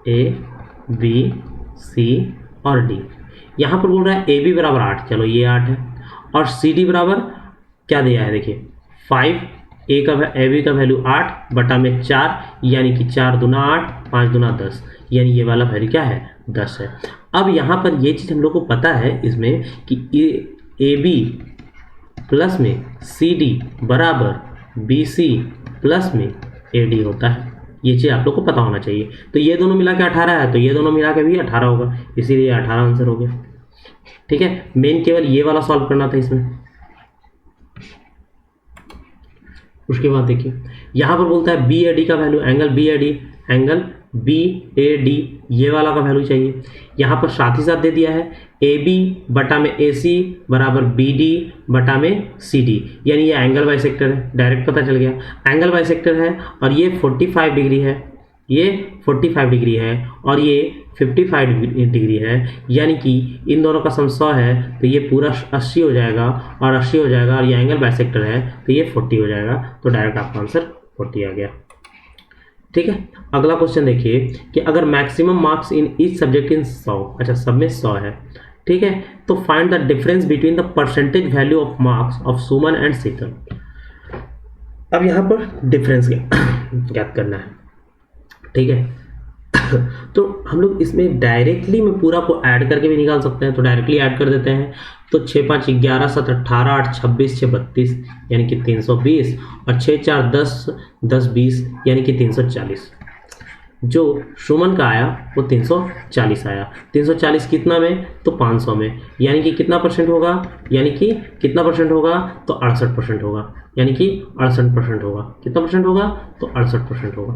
ABC और D। यहाँ पर बोल रहा है AB बराबर 8, चलो ये 8 है, और CD बराबर क्या दिया है देखिए 5, AB का वैल्यू 8 बटा में 4, यानी कि 4 दूना 8, 5 दूना 10, यानी ये वाला वैल्यू क्या है 10 है। अब यहाँ पर ये चीज़ हम लोग को पता है इसमें कि AB प्लस में CD बराबर BC प्लस में AD होता है, ये चीज़ आप लोग को पता होना चाहिए। तो ये दोनों मिला के 18 है, तो ये दोनों मिला के भी 18 होगा, इसीलिए 18 आंसर हो गया, ठीक है। मेन केवल ये वाला सॉल्व करना था इसमें। उसके बाद देखिए यहाँ पर बोलता है BAD का वैल्यू, एंगल BAD ये वाला का वैल्यू चाहिए। यहाँ पर साथ ही साथ दे दिया है AB बटा में AC बराबर BD बटा में CD, यानी ये एंगल बाइसेक्टर है, डायरेक्ट पता चल गया एंगल बाइसेक्टर है, और ये 45 डिग्री है, ये 45 डिग्री है, और ये 55 डिग्री है, यानी कि इन दोनों का सम 100 है, तो ये पूरा 80 हो जाएगा, और 80 हो जाएगा, और ये एंगल बाइसेक्टर है तो ये 40 हो जाएगा, तो डायरेक्ट आपका आंसर 40 आ गया, ठीक है। अगला क्वेश्चन देखिए कि अगर maximum marks in each subject in 100, अच्छा सब में 100 है, ठीक है, तो find the difference between the percentage value of marks of Suman and Sheetal. अब यहाँ पर डिफरेंस ज्ञात करना है, ठीक है। तो हम लोग इसमें डायरेक्टली में पूरा को ऐड करके भी निकाल सकते हैं, तो डायरेक्टली ऐड कर देते हैं। तो 6 5 11 7 18 8 26 6 32 यानी कि 320, और 6 4 10 10 20 यानी कि 340। जो सुमन का आया वो 340 आया। 340 कितना में? तो 500 में, यानी कि कितना परसेंट होगा? यानी कि कितना परसेंट होगा? तो 68% होगा, यानी कि 68% होगा। कितना परसेंट होगा? तो 68% होगा,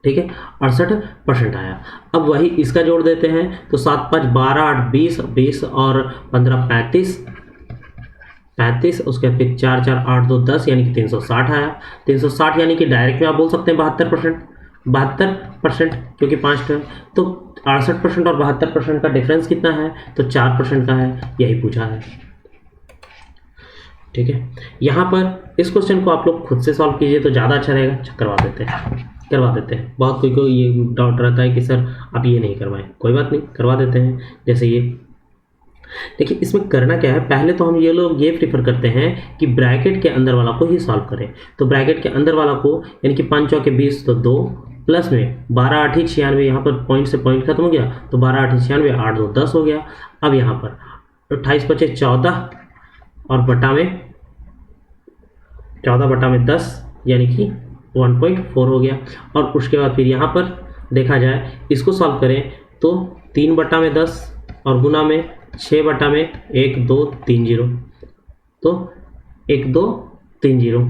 ठीक है, 68% आया। अब वही इसका जोड़ देते हैं, तो 7 5 12 8 20 20 और 15 35, उसके बाद फिर 4 4 8 2 10 यानी कि 360 आया। 360 यानी कि डायरेक्ट में आप बोल सकते हैं 72%, क्योंकि 5 टर्म, तो 68% और 72% का डिफरेंस कितना है? तो 4% का है, यही पूछा है, ठीक है। यहाँ पर इस क्वेश्चन को आप लोग खुद से सॉल्व कीजिए तो ज़्यादा अच्छा रहेगा। करवा देते हैं। बहुत कोई को ये डाउट रहता है कि सर आप ये नहीं करवाएं, कोई बात नहीं, करवा देते हैं। जैसे ये देखिए, इसमें करना क्या है, पहले तो हम ये लोग ये प्रीफर करते हैं कि ब्रैकेट के अंदर वाला को ही सॉल्व करें। तो ब्रैकेट के अंदर वाला को, यानी कि 5 चौके 20 तो 2 प्लस में 12 8 96, यहाँ पर पॉइंट से पॉइंट खत्म हो गया, तो 12 8 96 8 2 10 हो गया। अब यहाँ पर 28 5 14 और बटा में 14 बटा में 10 यानी कि 1.4 हो गया। और उसके बाद फिर यहाँ पर देखा जाए, इसको सॉल्व करें तो 3 बटा में 10 और गुना में 6 बटा में 1 2 3 0, तो 1 2 3 0,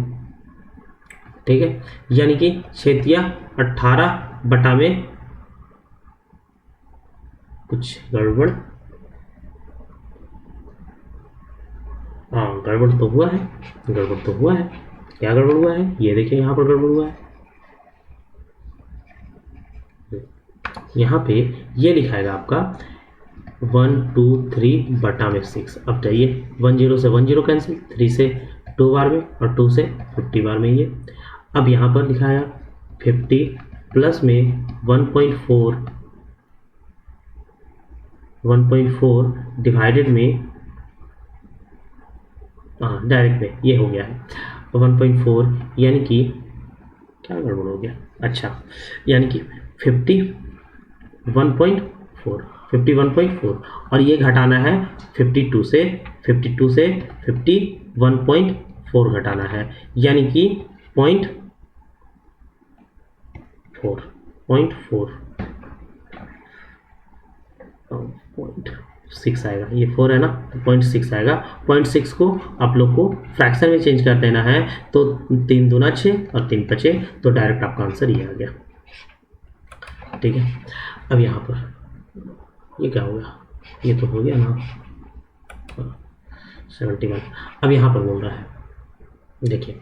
ठीक है, यानी कि 6 18 बटा में कुछ गड़बड़, हाँ गड़बड़ तो हुआ है, क्या गड़बड़ हुआ है? ये देखिए यहाँ पर गड़बड़ हुआ है, यहाँ पे ये लिखाएगा आपका 1 2 3 बटा में 6। अब जाइए 10 से 10 कैंसिल, 3 से 2 बार में और 2 से 50 बार में ये। अब यहाँ पर लिखा है 50 प्लस में 1.4 डिवाइडेड में, हाँ डायरेक्ट में ये हो गया है 1.4, यानी कि क्या गड़बड़ हो गया, अच्छा यानी कि 51.4 और ये घटाना है 52 से 51.4 घटाना है, यानी कि 0.6 आएगा। ये 4 है ना, तो 0.6 आएगा। 0.6 को आप लोग को फ्रैक्शन में चेंज कर देना है, तो 3 दूना 6 और 3 5, तो डायरेक्ट आपका आंसर ये आ गया। ठीक है, अब यहाँ पर ये क्या हो गया, ये तो हो गया ना 71। अब यहाँ पर बोल रहा है, देखिए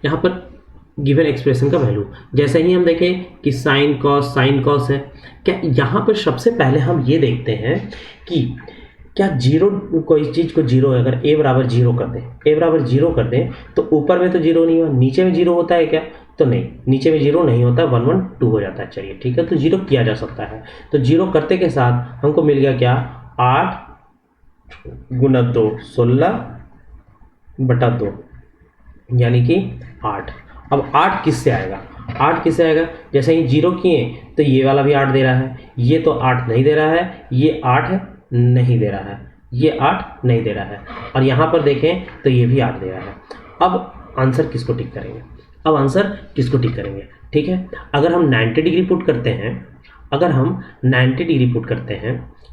यहाँ पर गिवन एक्सप्रेशन का वैल्यू, जैसे ही हम देखें कि साइन कॉस है, क्या यहाँ पर सबसे पहले हम ये देखते हैं कि क्या जीरो, कोई चीज़ को जीरो, अगर a बराबर 0 कर दें तो ऊपर में तो 0 नहीं हुआ, नीचे में 0 होता है क्या, तो नहीं, नीचे में 0 नहीं होता, 1 1 2 हो जाता है। चलिए ठीक है, तो 0 किया जा सकता है। तो 0 करते के साथ हमको मिल गया क्या, 8 गुना 2 16/2, यानी कि 8। अब 8 किससे आएगा, 8 किससे आएगा, जैसे ही 0 किए तो ये वाला भी 8 दे रहा है, ये तो 8 नहीं दे रहा है, ये 8 है नहीं दे रहा है, ये 8 नहीं दे रहा है, और यहाँ पर देखें तो ये भी 8 दे रहा है। अब आंसर किसको टिक करेंगे, ठीक है, अगर हम 90 डिग्री पुट करते हैं,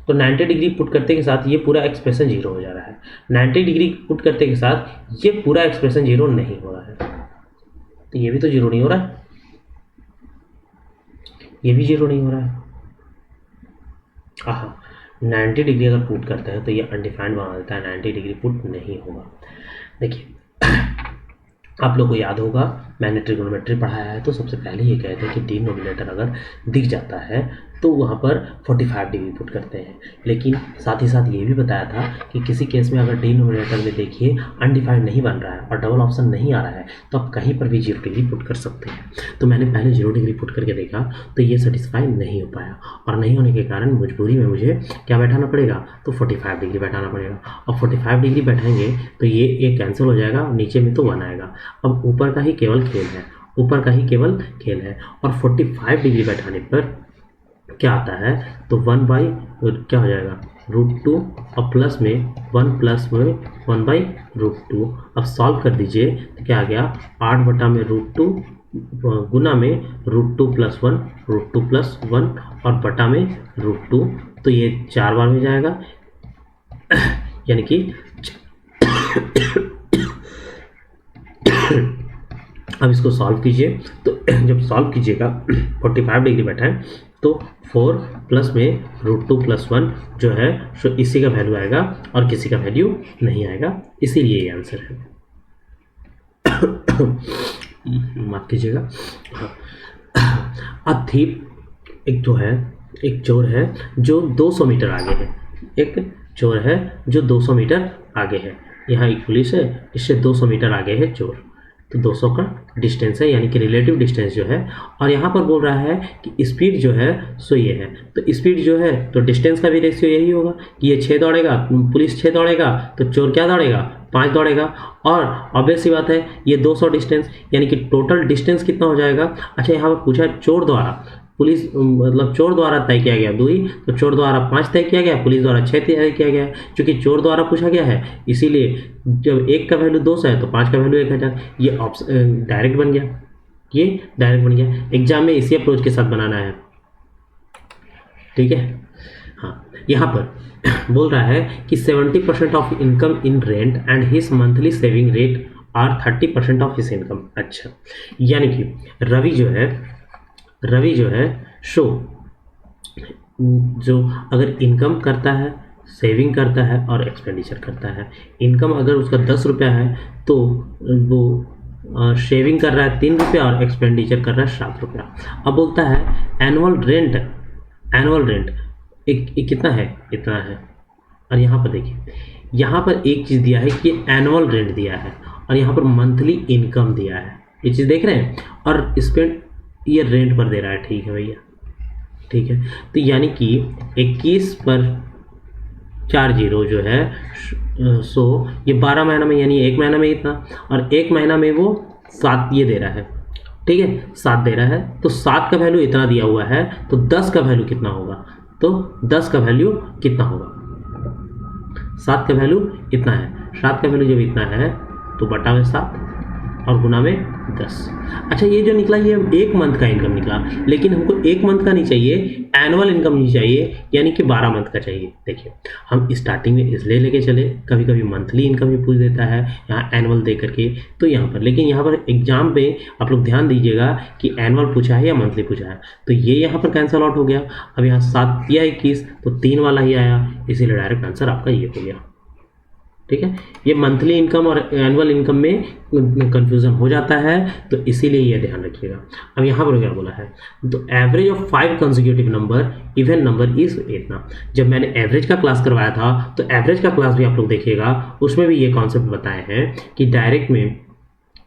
तो 90 डिग्री पुट करते के साथ ये पूरा एक्सप्रेशन 0 हो जा रहा है। 90 डिग्री पुट करते के साथ ये पूरा एक्सप्रेशन 0 नहीं हो रहा है, तो ये भी तो 0 नहीं हो रहा है, ये भी 0 नहीं हो रहा है। हाँ, 90 डिग्री अगर पुट करते हैं तो ये अनडिफाइंड बना देता है, 90 डिग्री पुट नहीं होगा। देखिए आप लोग को याद होगा, मैंने ट्रिग्नोमेट्री पढ़ाया है, तो सबसे पहले ये कहते हैं कि डिनोमिनेटर अगर दिख जाता है तो वहाँ पर 45 डिग्री पुट करते हैं, लेकिन साथ ही साथ ये भी बताया था कि किसी केस में अगर डिनोमिनेटर में देखिए अनडिफाइंड नहीं बन रहा है और डबल ऑप्शन नहीं आ रहा है, तो आप कहीं पर भी 0 डिग्री पुट कर सकते हैं। तो मैंने पहले 0 डिग्री पुट करके देखा, तो ये सेटिस्फाई नहीं हो पाया, और नहीं होने के कारण मजबूरी में मुझे क्या बैठाना पड़ेगा, तो 45 डिग्री बैठाना पड़ेगा। और 45 डिग्री बैठाएंगे तो ये कैंसिल हो जाएगा, नीचे में तो 1 आएगा। अब ऊपर का ही केवल खेल है, और 45 डिग्री बैठाने पर क्या आता है, तो 1 बाई क्या हो जाएगा, √2, और प्लस में 1 प्लस में 1 बाई √2। अब सॉल्व कर दीजिए तो क्या आ गया, 8/√2 गुना में √2 + 1 और बटा में √2, तो ये 4 बार में जाएगा, यानी कि अब इसको सॉल्व कीजिए, तो जब सॉल्व कीजिएगा 45 डिग्री बैठाएं तो 4 प्लस में √2 + 1 जो है सो इसी का वैल्यू आएगा और किसी का वैल्यू नहीं आएगा, इसीलिए ये आंसर है। माफ कीजिएगा। अब थीप एक चोर है जो 200 मीटर आगे है, आगे है। यहाँ एक पुलिस है, इससे 200 मीटर आगे है चोर, तो 200 का डिस्टेंस है, यानी कि रिलेटिव डिस्टेंस जो है। और यहाँ पर बोल रहा है कि स्पीड जो है सो ये है, तो स्पीड जो है तो डिस्टेंस का भी रेशियो यही होगा कि ये 6 दौड़ेगा, पुलिस 6 दौड़ेगा, तो चोर क्या दौड़ेगा, 5 दौड़ेगा। और ऑब्वियस सी बात है ये 200 डिस्टेंस, यानी कि टोटल डिस्टेंस कितना हो जाएगा। अच्छा, यहाँ पर पूछा चोर द्वारा, पुलिस मतलब चोर द्वारा तय किया गया 2 ही, तो चोर द्वारा 5 तय किया गया, पुलिस द्वारा 6 तय किया गया है। क्योंकि चोर द्वारा पूछा गया है, इसीलिए जब 1 का वैल्यू 200 है तो 5 का वैल्यू 1000। ये ऑप्शन डायरेक्ट बन गया, एग्जाम में इसी अप्रोच के साथ बनाना है, ठीक है। हाँ, यहाँ पर बोल रहा है कि 70% of income in rent and his monthly saving rate are 30% of his income. अच्छा, यानी कि रवि जो है शो जो अगर इनकम करता है, सेविंग करता है और एक्सपेंडिचर करता है। इनकम अगर उसका 10 रुपया है तो वो शेविंग कर रहा है 3 रुपया और एक्सपेंडिचर कर रहा है 7 रुपया। अब बोलता है एनुअल रेंट एक कितना है, इतना है। और यहाँ पर देखिए, यहाँ पर एक चीज़ दिया है कि एनुअल रेंट दिया है, और यहाँ पर मंथली इनकम दिया है, ये चीज़ देख रहे हैं, और स्पेंड ये रेंट पर दे रहा है। ठीक है भैया, ठीक है। तो यानी कि 21 पर 4 जीरो जो है सो ये 12 महीना में, यानी एक महीना में इतना, और एक महीना में वो 7 ये दे रहा है। ठीक है, 7 दे रहा है, तो 7 का वैल्यू इतना दिया हुआ है, तो 10 का वैल्यू कितना होगा, तो 10 का वैल्यू कितना होगा, 7 का वैल्यू इतना है। 7 का वैल्यू जब इतना है तो बटा में 7 और गुना में 10। अच्छा, ये जो निकला ये एक मंथ का इनकम निकला, लेकिन हमको एक मंथ का नहीं चाहिए, एनुअल इनकम नहीं चाहिए, यानी कि 12 मंथ का चाहिए। देखिए, हम स्टार्टिंग में इसलिए लेके चले, कभी कभी मंथली इनकम भी पूछ देता है यहाँ एनुअल दे करके, तो यहाँ पर, लेकिन यहाँ पर एग्जाम पे आप लोग ध्यान दीजिएगा कि एनुअल पूछा है या मंथली पूछा है, तो ये यहाँ पर कैंसिल आउट हो गया। अब यहाँ 7 या 21, तो 3 वाला ही आया, इसीलिए डायरेक्ट आंसर आपका ये हो गया। ठीक है, ये मंथली इनकम और एनुअल इनकम में कंफ्यूजन हो जाता है, तो इसीलिए ये ध्यान रखिएगा। अब यहाँ पर क्या बोला है, तो average of 5 consecutive number even number is इतना। जब मैंने एवरेज का क्लास करवाया था, तो एवरेज का क्लास भी आप लोग देखिएगा, उसमें भी ये कॉन्सेप्ट बताए हैं कि डायरेक्ट में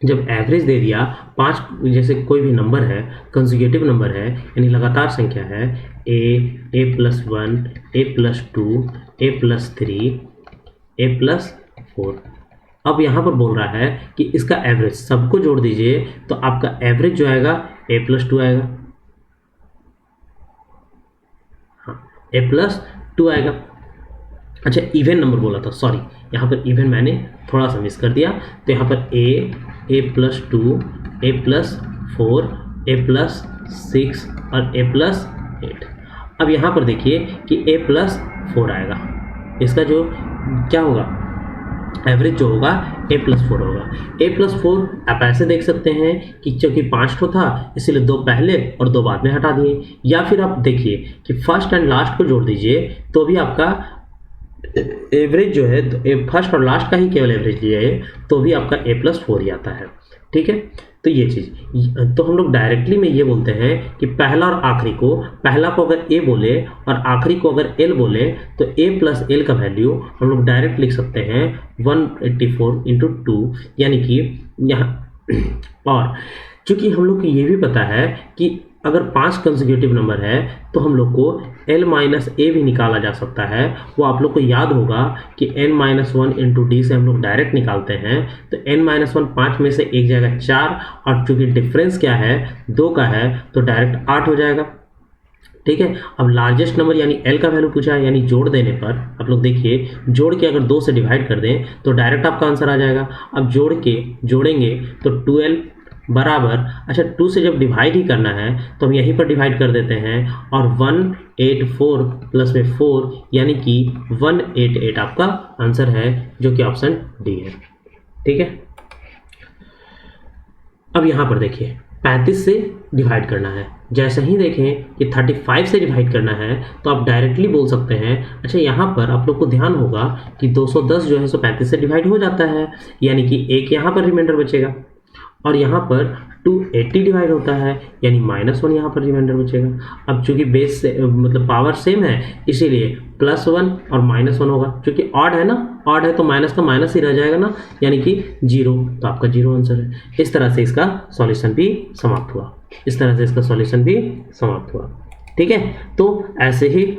जब एवरेज दे दिया 5, जैसे कोई भी नंबर है, कंसेक्यूटिव नंबर है, यानी लगातार संख्या है, a+1, a+2, a+3, a+4। अब यहाँ पर बोल रहा है कि इसका एवरेज सबको जोड़ दीजिए, तो आपका एवरेज जो आएगा a+2 आएगा, हाँ a+2 आएगा। अच्छा, इवन नंबर बोला था, सॉरी, यहाँ पर इवन मैंने थोड़ा सा मिस कर दिया, तो यहाँ पर a+2, a+4, a+6 और a+8। अब यहाँ पर देखिए कि a+4 आएगा, इसका जो क्या होगा, एवरेज जो होगा a+4 होगा। a+4 आप ऐसे देख सकते हैं कि चूँकि 5 तो था, इसीलिए 2 पहले और 2 बाद में हटा दिए, या फिर आप देखिए कि फर्स्ट एंड लास्ट को जोड़ दीजिए, तो भी आपका एवरेज जो है फर्स्ट और लास्ट का ही केवल एवरेज लिया है, तो भी आपका a+4 ही आता है। ठीक है, तो ये चीज़, तो हम लोग डायरेक्टली में ये बोलते हैं कि पहला और आखिरी को, पहला को अगर a बोले और आखिरी को अगर l बोले, तो a+l का वैल्यू हम लोग डायरेक्ट लिख सकते हैं 184 × 2, यानी कि यहाँ, और चूँकि हम लोग को ये भी पता है कि अगर 5 कंसेक्यूटिव नंबर है, तो हम लोग को l-a भी निकाला जा सकता है। वो आप लोग को याद होगा कि n-1 × d से हम लोग डायरेक्ट निकालते हैं, तो n-1 5 में से एक जाएगा 4, और चूँकि डिफरेंस क्या है, 2 का है, तो डायरेक्ट 8 हो जाएगा। ठीक है, अब लार्जेस्ट नंबर यानी l का वैल्यू पूछा है, यानी जोड़ देने पर आप लोग देखिए, जोड़ के अगर 2 से डिवाइड कर दें तो डायरेक्ट आपका आंसर आ जाएगा। अब जोड़ेंगे तो 12 बराबर, अच्छा 2 से जब डिवाइड ही करना है तो हम यहीं पर डिवाइड कर देते हैं, और 184 प्लस में 4, यानी कि 188 आपका आंसर है, जो कि ऑप्शन डी है। ठीक है, अब यहाँ पर देखिए 35 से डिवाइड करना है, जैसे ही देखें कि 35 से डिवाइड करना है, तो आप डायरेक्टली बोल सकते हैं। अच्छा, यहाँ पर आप लोग को ध्यान होगा कि 210 जो है सो 35 से डिवाइड हो जाता है, यानी कि एक यहाँ पर रिमाइंडर बचेगा, और यहाँ पर 280 डिवाइड होता है, यानी -1 यहाँ पर रिमाइंडर बचेगा। अब चूंकि बेस से मतलब पावर सेम है, इसीलिए +1 और -1 होगा, क्योंकि ऑड है ना, ऑड है तो माइनस का माइनस ही रह जाएगा ना, यानी कि 0, तो आपका 0 आंसर है। इस तरह से इसका सॉल्यूशन भी समाप्त हुआ, इस तरह से इसका सॉल्यूशन भी समाप्त हुआ। ठीक है, तो ऐसे ही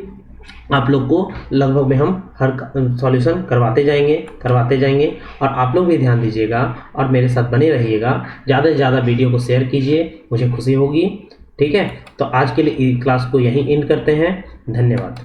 आप लोग को लगभग में हम हर सॉल्यूशन करवाते जाएंगे, और आप लोग भी ध्यान दीजिएगा और मेरे साथ बने रहिएगा। ज़्यादा से ज़्यादा वीडियो को शेयर कीजिए, मुझे खुशी होगी। ठीक है, तो आज के लिए क्लास को यहीं एंड करते हैं। धन्यवाद।